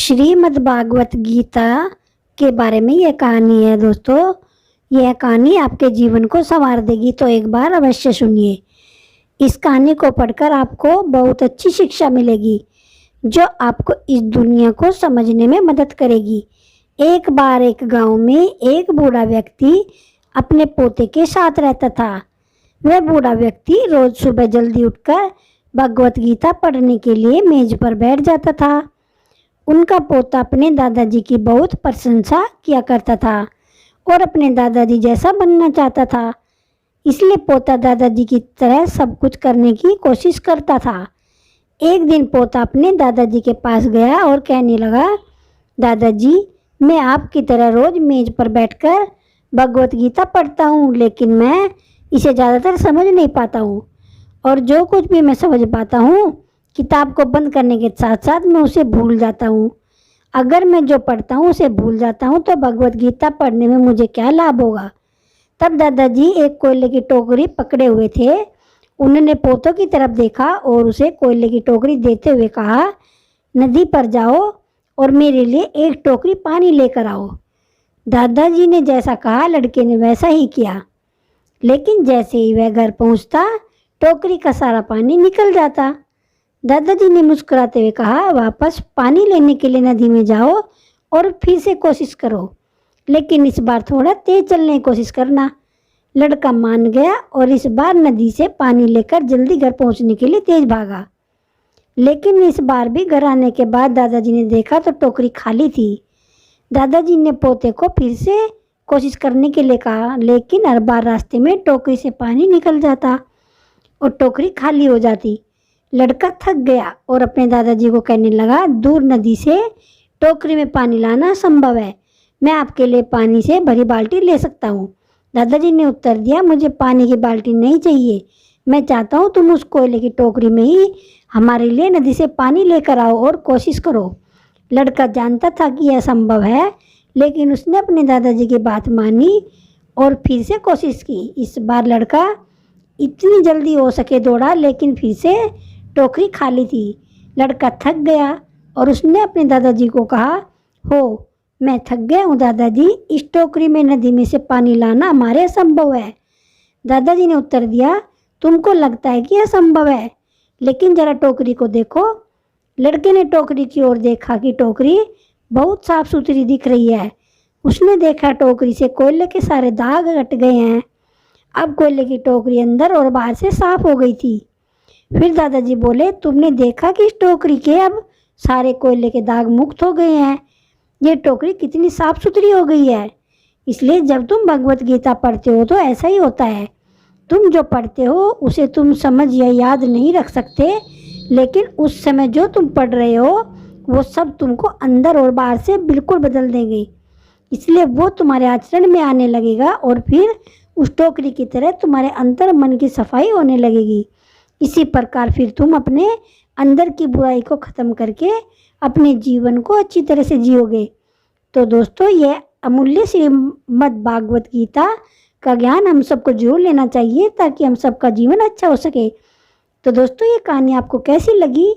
श्रीमद् भागवत गीता के बारे में यह कहानी है दोस्तों। यह कहानी आपके जीवन को संवार देगी, तो एक बार अवश्य सुनिए। इस कहानी को पढ़कर आपको बहुत अच्छी शिक्षा मिलेगी जो आपको इस दुनिया को समझने में मदद करेगी। एक बार एक गांव में एक बूढ़ा व्यक्ति अपने पोते के साथ रहता था। वह बूढ़ा व्यक्ति रोज सुबह जल्दी उठकर भगवत गीता पढ़ने के लिए मेज पर बैठ जाता था। उनका पोता अपने दादाजी की बहुत प्रशंसा किया करता था और अपने दादाजी जैसा बनना चाहता था। इसलिए पोता दादाजी की तरह सब कुछ करने की कोशिश करता था। एक दिन पोता अपने दादाजी के पास गया और कहने लगा, दादाजी, मैं आपकी तरह रोज मेज पर बैठकर भगवत गीता पढ़ता हूँ, लेकिन मैं इसे ज़्यादातर समझ नहीं पाता हूँ और जो कुछ भी मैं समझ पाता हूँ किताब को बंद करने के साथ साथ मैं उसे भूल जाता हूँ। अगर मैं जो पढ़ता हूँ उसे भूल जाता हूँ तो भगवत गीता पढ़ने में मुझे क्या लाभ होगा। तब दादाजी एक कोयले की टोकरी पकड़े हुए थे। उन्होंने पोतों की तरफ देखा और उसे कोयले की टोकरी देते हुए कहा, नदी पर जाओ और मेरे लिए एक टोकरी पानी लेकर आओ। दादाजी ने जैसा कहा लड़के ने वैसा ही किया, लेकिन जैसे ही वह घर पहुंचता टोकरी का सारा पानी निकल जाता। दादाजी ने मुस्कुराते हुए कहा, वापस पानी लेने के लिए नदी में जाओ और फिर से कोशिश करो, लेकिन इस बार थोड़ा तेज चलने की कोशिश करना। लड़का मान गया और इस बार नदी से पानी लेकर जल्दी घर पहुंचने के लिए तेज भागा। लेकिन इस बार भी घर आने के बाद दादाजी ने देखा तो टोकरी खाली थी। दादाजी ने पोते को फिर से कोशिश करने के लिए कहा, लेकिन हर बार रास्ते में टोकरी से पानी निकल जाता और टोकरी खाली हो जाती। लड़का थक गया और अपने दादाजी को कहने लगा, दूर नदी से टोकरी में पानी लाना संभव है, मैं आपके लिए पानी से भरी बाल्टी ले सकता हूँ। दादाजी ने उत्तर दिया, मुझे पानी की बाल्टी नहीं चाहिए, मैं चाहता हूँ तुम उस कोयले की टोकरी में ही हमारे लिए नदी से पानी लेकर आओ और कोशिश करो। लड़का जानता था कि यह संभव है, लेकिन उसने अपने दादाजी की बात मानी और फिर से कोशिश की। इस बार लड़का इतनी जल्दी हो सके दौड़ा, लेकिन फिर से टोकरी खाली थी। लड़का थक गया और उसने अपने दादाजी को कहा, हो, मैं थक गया हूँ दादाजी, इस टोकरी में नदी में से पानी लाना हमारे असंभव है। दादाजी ने उत्तर दिया, तुमको लगता है कि यह संभव है, लेकिन जरा टोकरी को देखो। लड़के ने टोकरी की ओर देखा कि टोकरी बहुत साफ सुथरी दिख रही है। उसने देखा टोकरी से कोयले के सारे दाग हट गए हैं। अब कोयले की टोकरी अंदर और बाहर से साफ हो गई थी। फिर दादाजी बोले, तुमने देखा कि इस टोकरी के अब सारे कोयले के दाग मुक्त हो गए हैं। ये टोकरी कितनी साफ सुथरी हो गई है। इसलिए जब तुम भगवत गीता पढ़ते हो तो ऐसा ही होता है। तुम जो पढ़ते हो उसे तुम समझ या याद नहीं रख सकते, लेकिन उस समय जो तुम पढ़ रहे हो वो सब तुमको अंदर और बाहर से बिल्कुल बदल देंगे। इसलिए वो तुम्हारे आचरण में आने लगेगा और फिर उस टोकरी की तरह तुम्हारे अंतर मन की सफाई होने लगेगी। इसी प्रकार फिर तुम अपने अंदर की बुराई को ख़त्म करके अपने जीवन को अच्छी तरह से जियोगे। तो दोस्तों, यह अमूल्य श्रीमद् भागवत गीता का ज्ञान हम सबको जरूर लेना चाहिए ताकि हम सबका जीवन अच्छा हो सके। तो दोस्तों, ये कहानी आपको कैसी लगी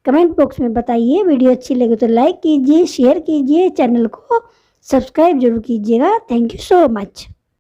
कमेंट बॉक्स में बताइए। वीडियो अच्छी लगे तो लाइक कीजिए, शेयर कीजिए, चैनल को सब्सक्राइब जरूर कीजिएगा। Thank you so much.